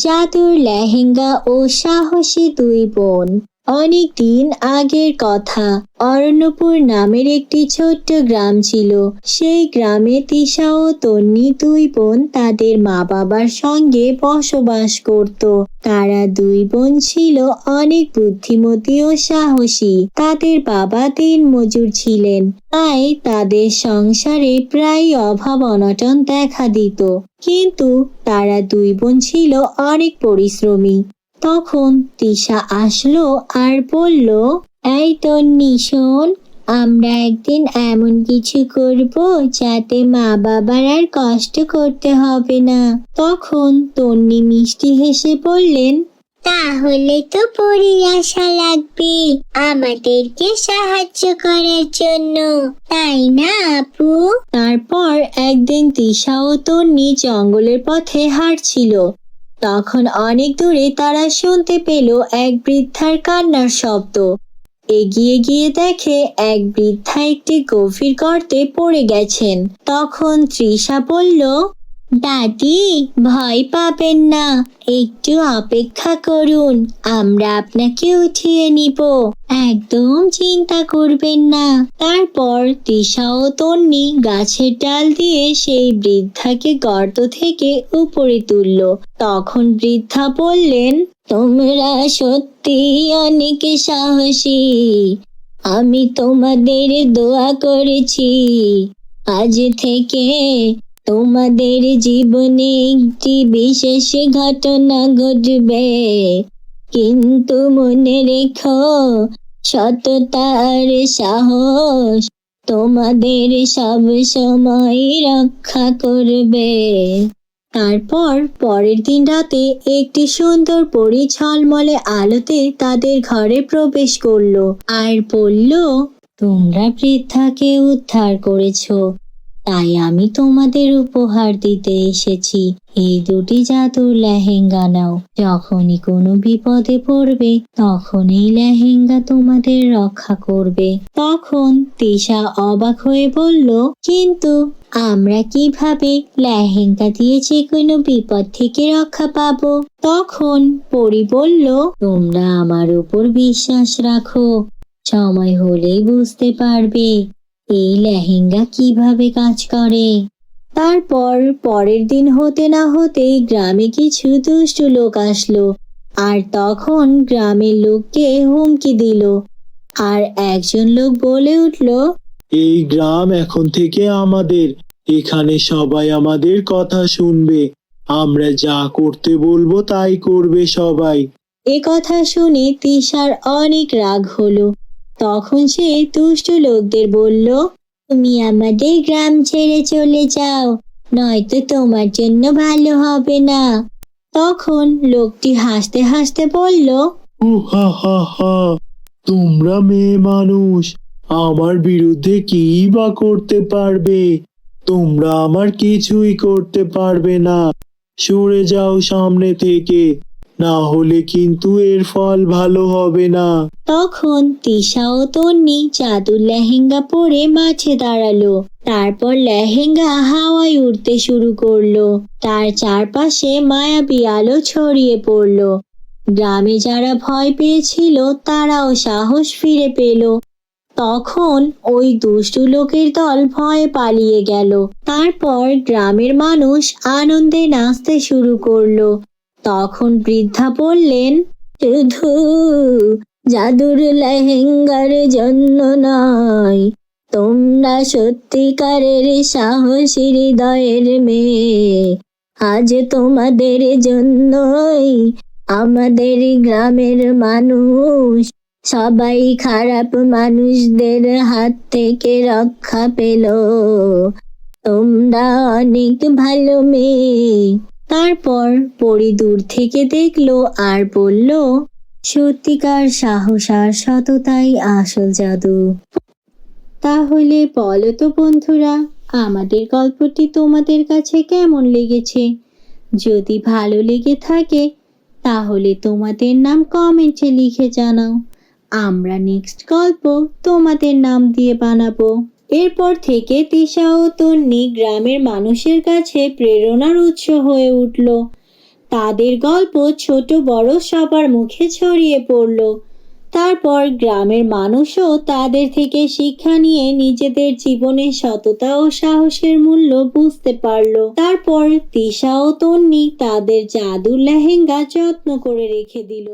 জাদুর লেহেঙ্গা ও সাহসী দুই বোন। অনেক দিন আগের কথা, অরণ্যপুর নামের একটি ছোট্ট গ্রাম ছিল। সেই গ্রামে তিশা ও তন্নি দুই বোন তাদের মা বাবার সঙ্গে বসবাস করত। তারা দুই বোন ছিল অনেক বুদ্ধিমতী ও সাহসী। তাদের বাবা দিনমজুর ছিলেন, তাই তাদের সংসারে প্রায় অভাব অনটন দেখা দিত। কিন্তু তারা দুই বোন ছিল অনেক পরিশ্রমী। তখন তিশা আসলো আর বলল, এই তন্নি শোন, আমরা একদিন এমন কিছু করব যাতে মা বাবার আর কষ্ট করতে হবে না। তখন তন্নি মিষ্টি হেসে বললেন, তাহলে তো পরীর আশা লাগবে আমাদেরকে সাহায্য করার জন্য, তাই না আপু? তারপর একদিন তিশা ও তন্নি জঙ্গলের পথে হাঁটছিল। তখন অনেক দূরে তারা শুনতে পেল এক বৃদ্ধার কান্নার শব্দ। এগিয়ে গিয়ে দেখে এক বৃদ্ধা একটি গভীর গর্তে পড়ে গেছেন। তখন তৃষা বলল, দাদি, ভয় পাবেন না, একটু অপেক্ষা করুন, আমরা আপনাকে উঠিয়ে নিব, একদম চিন্তা করবেন না। তারপর তিশা ও তন্নি গাছের ডাল দিয়ে সেই বৃদ্ধাকে গর্ত থেকে উপরে তুলল। তখন বৃদ্ধা বললেন, তোমরা সত্যি অনেক সাহসী, আমি তোমাদের দোয়া করেছি, আজ থেকে তোমাদের জীবনে একটি বিশেষ ঘটনা ঘটবে, কিন্তু মনে রেখো, সততা আর সাহস তোমাদের সব সময় রক্ষা করবে। তারপর পরের দিন রাতে একটি সুন্দর পরী ঝলমলে আলোতে তাদের ঘরে প্রবেশ করলো আর বলল, তোমরা বৃদ্ধাকে উদ্ধার করেছো, তাই আমি তোমাদের উপহার দিতে এসেছি। এই দুটি জাদুর লেহেঙ্গা নাও, যখনই কোনো বিপদে পড়বে তখন এই লেহেঙ্গা তোমাদের রক্ষা করবে। তখন তিশা অবাক হয়ে বলল, কিন্তু আমরা কিভাবে লেহেঙ্গা দিয়ে যে কোনো বিপদ থেকে রক্ষা পাবো? তখন পরী বলল, তোমরা আমার উপর বিশ্বাস রাখো, সময় হলেই বুঝতে পারবে এই লেহেঙ্গা কিভাবে কাজ করে। তারপর পরের দিন হতে না হতেই গ্রামে কিছু দুষ্ট লোক আসলো আর তখন গ্রামের লোককে হুমকি দিল। আর একজন লোক বলে উঠল, এই গ্রাম এখন থেকে আমাদের, এখানে সবাই আমাদের কথা শুনবে, আমরা যা করতে বলবো তাই করবে সবাই। এ কথা শুনে তিশার অনেক রাগ হলো। তখন সে দুষ্ট লোকদের বলল, তুমি আমাদের গ্রাম ছেড়ে চলে যাও, নয়তো তোমার জন্য ভালো হবে না। তখন লোকটি হাসতে হাসতে বলল, হা হা হা, তোমরা মেয়ে মানুষ, আমার বিরুদ্ধে কি বা করতে পারবে? তোমরা আমার কিছুই করতে পারবে না, সরে যাও সামনে থেকে, না হলে কিন্তু এর ফল ভালো হবে না। তখন তিশা ও তন্নি জাদুর লেহেঙ্গা পরে মাঠে দাঁড়ালো। তারপর লেহেঙ্গা হাওয়ায় উড়তে শুরু করলো, তার চারপাশে মায়াবী আলো ছড়িয়ে পড়লো। গ্রামে যারা ভয় পেয়েছিল তারাও সাহস ফিরে পেল। তখন ওই দুষ্টু লোকের দল ভয়ে পালিয়ে গেল। তারপর গ্রামের মানুষ আনন্দে নাচতে শুরু করলো। তখন বৃদ্ধা বললেন, শুধু জাদুর লেহেঙ্গার জন্য নয়, তোমরা সত্যিকারের সাহসী হৃদয়ের মেয়ে, আজ তোমাদের জন্যই আমাদের গ্রামের মানুষ সবাই খারাপ মানুষদের হাত থেকে রক্ষা পেল, তোমরা অনেক ভালো মেয়ে। তারপর পরী দূর থেকে দেখলো আর বলল, সত্যিকার সাহস আর সততাই আসল জাদু। তাহলে বলো তো বন্ধুরা, আমাদের গল্পটি তোমাদের কাছে কেমন লেগেছে? যদি ভালো লেগে থাকে তাহলে তোমাদের নাম কমেন্টে লিখে জানাও। আমরা নেক্সট গল্প তোমাদের নাম দিয়ে বানাবো। এরপর থেকে তিশা ও তন্নি গ্রামের মানুষের কাছে প্রেরণার উৎস হয়ে উঠল। তাদের গল্প ছোট বড় সবার মুখে ছড়িয়ে পড়ল। তারপর গ্রামের মানুষও তাদের থেকে শিক্ষা নিয়ে নিজেদের জীবনে সততা ও সাহসের মূল্য বুঝতে পারল। তারপর তিশা ও তন্নি তাদের জাদুর লেহেঙ্গা যত্ন করে রেখে দিল।